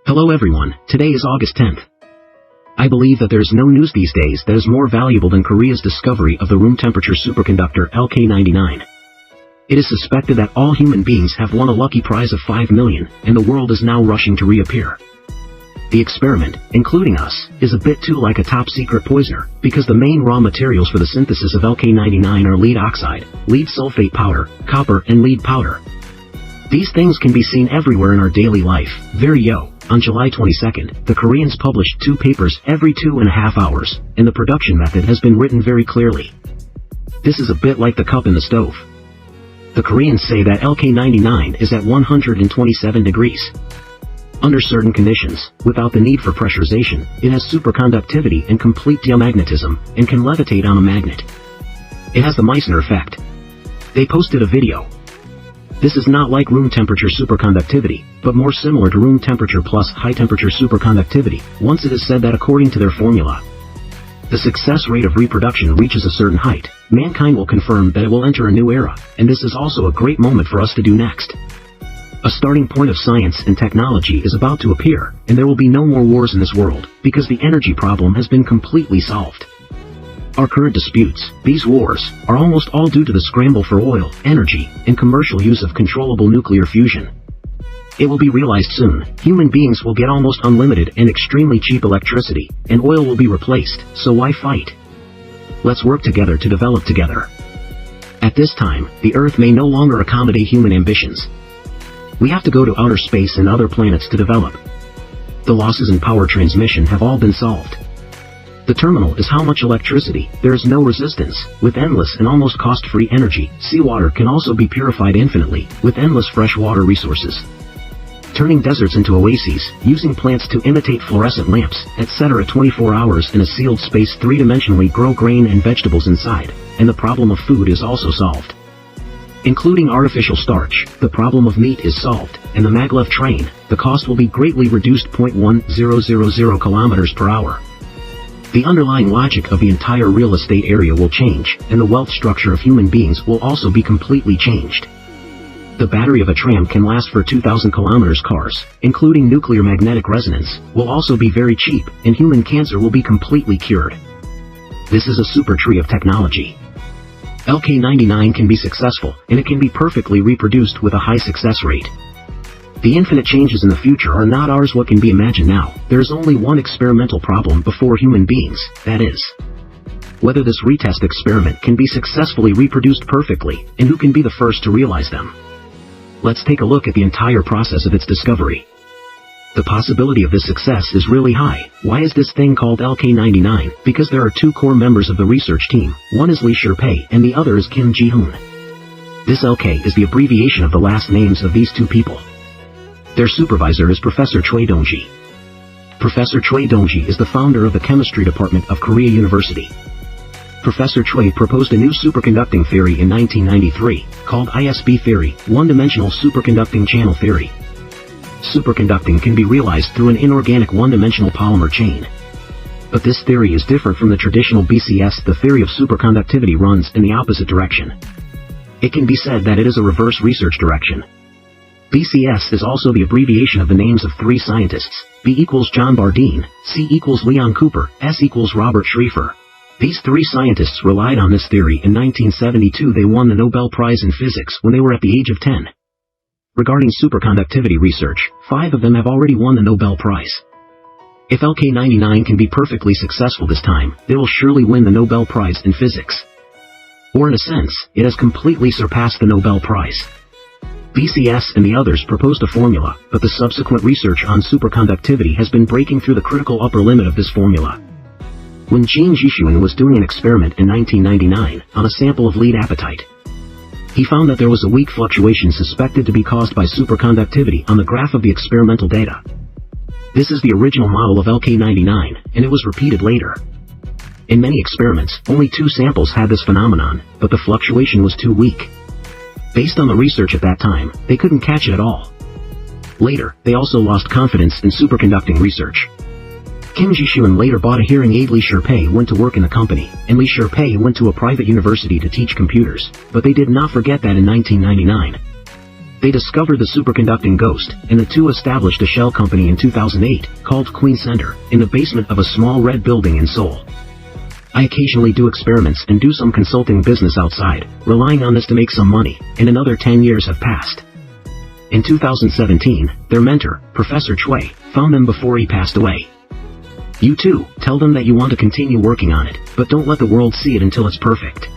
Hello everyone, today is August 10th. I believe that there's no news these days that is more valuable than Korea's discovery of the room temperature superconductor LK-99. It is suspected that all human beings have won a lucky prize of 5 million, and the world is now rushing to reappear. The experiment, including us, is a bit too like a top-secret poisoner, because the main raw materials for the synthesis of LK-99 are lead oxide, lead sulfate powder, copper, and lead powder. These things can be seen everywhere in our daily life. On July 22nd, the Koreans published 2 papers every 2.5 hours, and the production method has been written very clearly. This is a bit like the cup in the stove. The Koreans say that LK-99 is at 127 degrees. Under certain conditions, without the need for pressurization, it has superconductivity and complete diamagnetism, and can levitate on a magnet. It has the Meissner effect. They posted a video. This is not like room temperature superconductivity, but more similar to room temperature plus high temperature superconductivity, once it is said that according to their formula, the success rate of reproduction reaches a certain height, mankind will confirm that it will enter a new era, and this is also a great moment for us to do next. A starting point of science and technology is about to appear, and there will be no more wars in this world, because the energy problem has been completely solved. Our current disputes, these wars, are almost all due to the scramble for oil, energy, and commercial use of controllable nuclear fusion. It will be realized soon, human beings will get almost unlimited and extremely cheap electricity, and oil will be replaced, so why fight? Let's work together to develop together. At this time, the Earth may no longer accommodate human ambitions. We have to go to outer space and other planets to develop. The losses in power transmission have all been solved. The terminal is how much electricity, there is no resistance, with endless and almost cost-free energy. Seawater can also be purified infinitely, with endless fresh water resources. Turning deserts into oases, using plants to imitate fluorescent lamps, etc. 24 hours in a sealed space, 3-dimensionally grow grain and vegetables inside, and the problem of food is also solved. Including artificial starch, the problem of meat is solved, and the maglev train, the cost will be greatly reduced. 0.1000 kilometers per hour. The underlying logic of the entire real estate area will change, and the wealth structure of human beings will also be completely changed. The battery of a tram can last for 2,000 kilometers. Cars, including nuclear magnetic resonance, will also be very cheap, and human cancer will be completely cured. This is a super tree of technology. LK-99 can be successful, and it can be perfectly reproduced with a high success rate. The infinite changes in the future are not ours. What can be imagined now? There is only one experimental problem before human beings, that is, whether this retest experiment can be successfully reproduced perfectly, and who can be the first to realize them. Let's take a look at the entire process of its discovery. The possibility of this success is really high. Why is this thing called LK-99? Because there are 2 core members of the research team. One is Lee Sherpay, and the other is Kim Ji-hoon. This LK is the abbreviation of the last names of these 2 people. Their supervisor is Professor Choi Dongji. Professor Choi Dongji is the founder of the chemistry department of Korea University. Professor Choi proposed a new superconducting theory in 1993, called ISB theory, one-dimensional superconducting channel theory. Superconducting can be realized through an inorganic one-dimensional polymer chain. But this theory is different from the traditional BCS. The theory of superconductivity runs in the opposite direction. It can be said that it is a reverse research direction. BCS is also the abbreviation of the names of 3 scientists. B equals John Bardeen, C equals Leon Cooper, S equals Robert Schrieffer. These 3 scientists relied on this theory. In 1972 they won the Nobel Prize in Physics when they were at the age of 10. Regarding superconductivity research, 5 of them have already won the Nobel Prize. If LK-99 can be perfectly successful this time, they will surely win the Nobel Prize in Physics. Or in a sense, it has completely surpassed the Nobel Prize. BCS and the others proposed a formula, but the subsequent research on superconductivity has been breaking through the critical upper limit of this formula. When Jean Jishuan was doing an experiment in 1999 on a sample of lead apatite, he found that there was a weak fluctuation suspected to be caused by superconductivity on the graph of the experimental data. This is the original model of LK-99, and it was repeated later. In many experiments, only 2 samples had this phenomenon, but the fluctuation was too weak. Based on the research at that time, they couldn't catch it at all. Later, they also lost confidence in superconducting research. Kim Ji-hoon later bought a hearing aid. Lee Sherpay went to work in the company, and Lee Sherpay went to a private university to teach computers, but they did not forget that in 1999, They discovered the superconducting ghost, and the two established a shell company in 2008, called Queen Center, in the basement of a small red building in Seoul. I occasionally do experiments and do some consulting business outside, relying on this to make some money, and another 10 years have passed. In 2017, their mentor, Professor Choi, found them before he passed away. You too, tell them that you want to continue working on it, but don't let the world see it until it's perfect.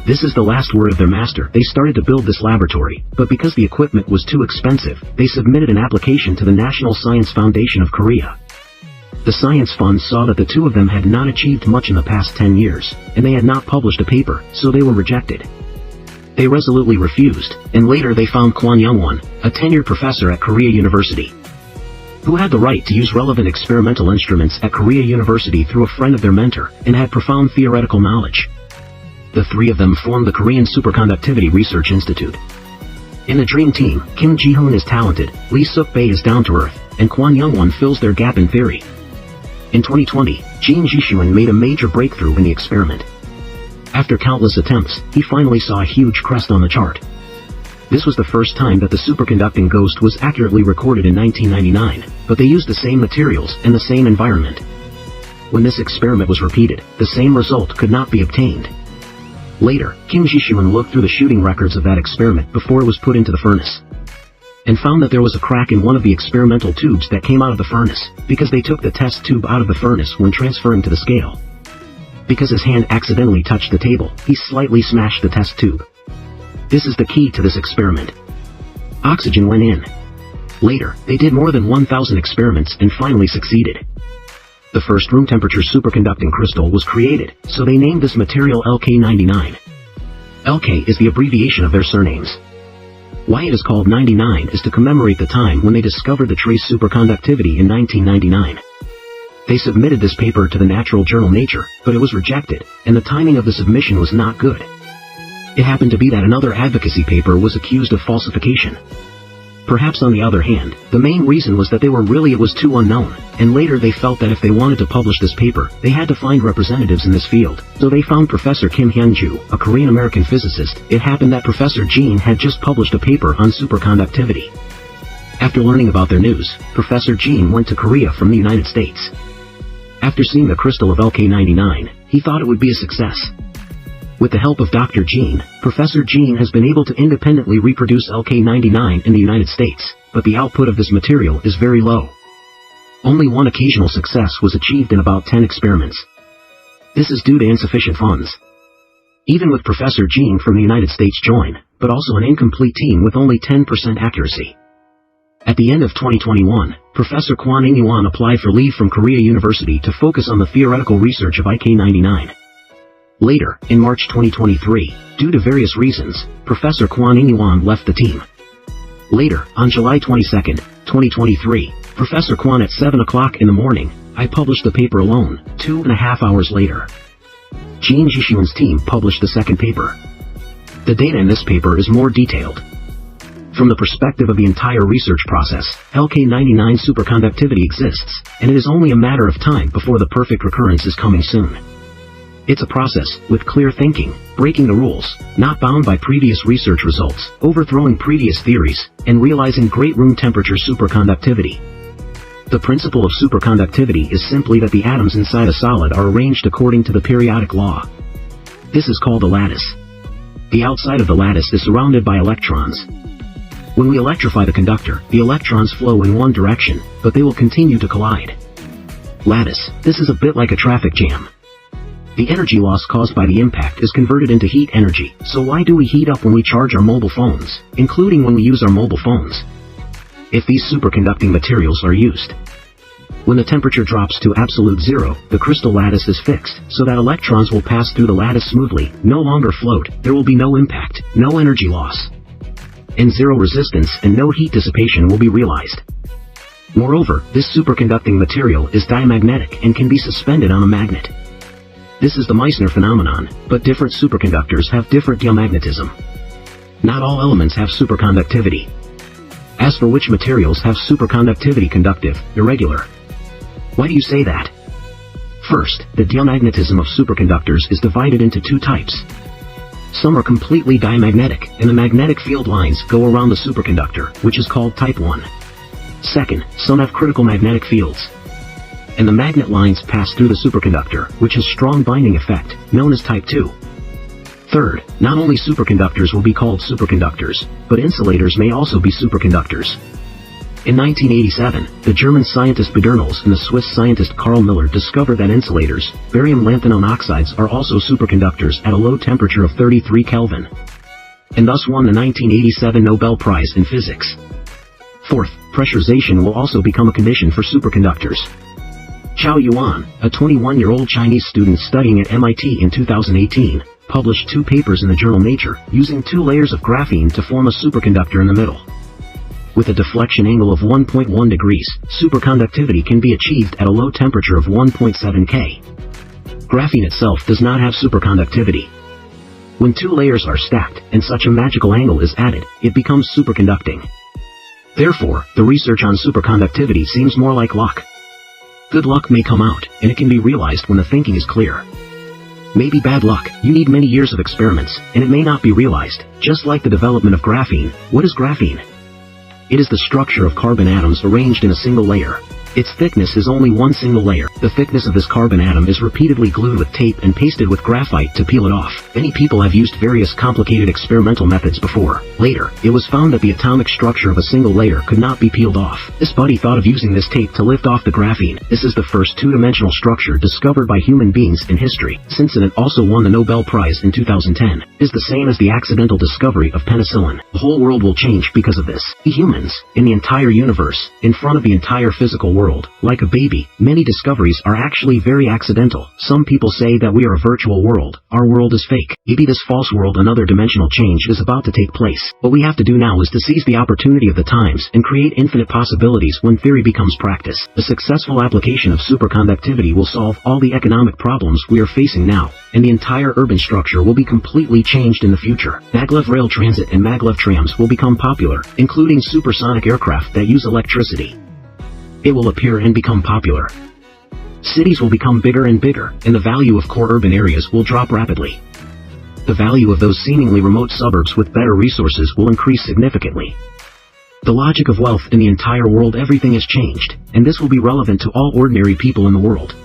This is the last word of their master. They started to build this laboratory, but because the equipment was too expensive, they submitted an application to the National Science Foundation of Korea. The Science Fund saw that the two of them had not achieved much in the past 10 years, and they had not published a paper, so they were rejected. They resolutely refused, and later they found Kwon Young-won, a tenured professor at Korea University, who had the right to use relevant experimental instruments at Korea University through a friend of their mentor, and had profound theoretical knowledge. The three of them formed the Korean Superconductivity Research Institute. In the Dream Team, Kim Ji-hoon is talented, Lee Suk-bae is down-to-earth, and Kwon Young-won fills their gap in theory. In 2020, Jean Jishuan made a major breakthrough in the experiment. After countless attempts, he finally saw a huge crest on the chart. This was the first time that the superconducting ghost was accurately recorded in 1999, but they used the same materials and the same environment. When this experiment was repeated, the same result could not be obtained. Later, Kim Ji-shuan looked through the shooting records of that experiment before it was put into the furnace, and found that there was a crack in one of the experimental tubes that came out of the furnace, because they took the test tube out of the furnace when transferring to the scale. Because his hand accidentally touched the table, he slightly smashed the test tube. This is the key to this experiment. Oxygen went in. Later, they did more than 1,000 experiments and finally succeeded. The first room temperature superconducting crystal was created, so they named this material LK-99. LK is the abbreviation of their surnames. Why it is called 99 is to commemorate the time when they discovered the trace superconductivity in 1999. They submitted this paper to the natural journal Nature, but it was rejected, and the timing of the submission was not good. It happened to be that another advocacy paper was accused of falsification. Perhaps on the other hand, the main reason was that it was too unknown, and later they felt that if they wanted to publish this paper, they had to find representatives in this field, so they found Professor Kim Hyun-ju, a Korean-American physicist. It happened that Professor Jean had just published a paper on superconductivity. After learning about their news, Professor Jean went to Korea from the United States. After seeing the crystal of LK-99, he thought it would be a success. With the help of Dr. Jean, Professor Jean has been able to independently reproduce LK-99 in the United States, but the output of this material is very low. Only one occasional success was achieved in about 10 experiments. This is due to insufficient funds. Even with Professor Jean from the United States join, but also an incomplete team with only 10% accuracy. At the end of 2021, Professor Kwon In-yuan applied for leave from Korea University to focus on the theoretical research of LK-99. Later, in March 2023, due to various reasons, Professor Kwon In-yuan left the team. Later, on July 22, 2023, Professor Kwon at 7 o'clock in the morning, I published the paper alone. 2.5 hours later, Jean Jishuan's team published the second paper. The data in this paper is more detailed. From the perspective of the entire research process, LK-99 superconductivity exists, and it is only a matter of time before the perfect recurrence is coming soon. It's a process, with clear thinking, breaking the rules, not bound by previous research results, overthrowing previous theories, and realizing great room temperature superconductivity. The principle of superconductivity is simply that the atoms inside a solid are arranged according to the periodic law. This is called a lattice. The outside of the lattice is surrounded by electrons. When we electrify the conductor, the electrons flow in one direction, but they will continue to collide. Lattice. This is a bit like a traffic jam. The energy loss caused by the impact is converted into heat energy, so why do we heat up when we charge our mobile phones, including when we use our mobile phones? If these superconducting materials are used, when the temperature drops to absolute zero, the crystal lattice is fixed, so that electrons will pass through the lattice smoothly, no longer float, there will be no impact, no energy loss, and zero resistance and no heat dissipation will be realized. Moreover, this superconducting material is diamagnetic and can be suspended on a magnet. This is the Meissner phenomenon, but different superconductors have different diamagnetism. Not all elements have superconductivity. As for which materials have superconductivity, conductive, irregular. Why do you say that? First, the diamagnetism of superconductors is divided into two types. Some are completely diamagnetic, and the magnetic field lines go around the superconductor, which is called type 1. Second, some have critical magnetic fields, and the magnet lines pass through the superconductor, which has strong binding effect, known as type 2. Third, not only superconductors will be called superconductors, but insulators may also be superconductors. In 1987, the German scientist Badernals and the Swiss scientist Carl Miller discovered that insulators, barium lanthanone oxides, are also superconductors at a low temperature of 33 Kelvin, and thus won the 1987 Nobel Prize in Physics. Fourth, pressurization will also become a condition for superconductors. Chao Yuan, a 21-year-old Chinese student studying at MIT in 2018, published 2 papers in the journal Nature, using 2 layers of graphene to form a superconductor in the middle. With a deflection angle of 1.1 degrees, superconductivity can be achieved at a low temperature of 1.7 K. Graphene itself does not have superconductivity. When 2 layers are stacked, and such a magical angle is added, it becomes superconducting. Therefore, the research on superconductivity seems more like luck. Good luck may come out, and it can be realized when the thinking is clear. Maybe bad luck, you need many years of experiments, and it may not be realized. Just like the development of graphene. What is graphene? It is the structure of carbon atoms arranged in a single layer. Its thickness is only one single layer. The thickness of this carbon atom is repeatedly glued with tape and pasted with graphite to peel it off. Many people have used various complicated experimental methods before. Later, it was found that the atomic structure of a single layer could not be peeled off. This buddy thought of using this tape to lift off the graphene. This is the first 2-dimensional structure discovered by human beings in history. Since it also won the Nobel Prize in 2010, is the same as the accidental discovery of penicillin. The whole world will change because of this. We humans, in the entire universe, in front of the entire physical world, like a baby, many discoveries are actually very accidental. Some people say that we are a virtual world. Our world is fake. Maybe this false world, another dimensional change, is about to take place. What we have to do now is to seize the opportunity of the times and create infinite possibilities when theory becomes practice. The successful application of superconductivity will solve all the economic problems we are facing now, and the entire urban structure will be completely changed in the future. Maglev rail transit and maglev trams will become popular, including supersonic aircraft that use electricity. It will appear and become popular. Cities will become bigger and bigger, and the value of core urban areas will drop rapidly. The value of those seemingly remote suburbs with better resources will increase significantly. The logic of wealth in the entire world, everything has changed, and this will be relevant to all ordinary people in the world.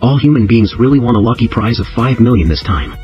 All human beings really won a lucky prize of 5 million this time.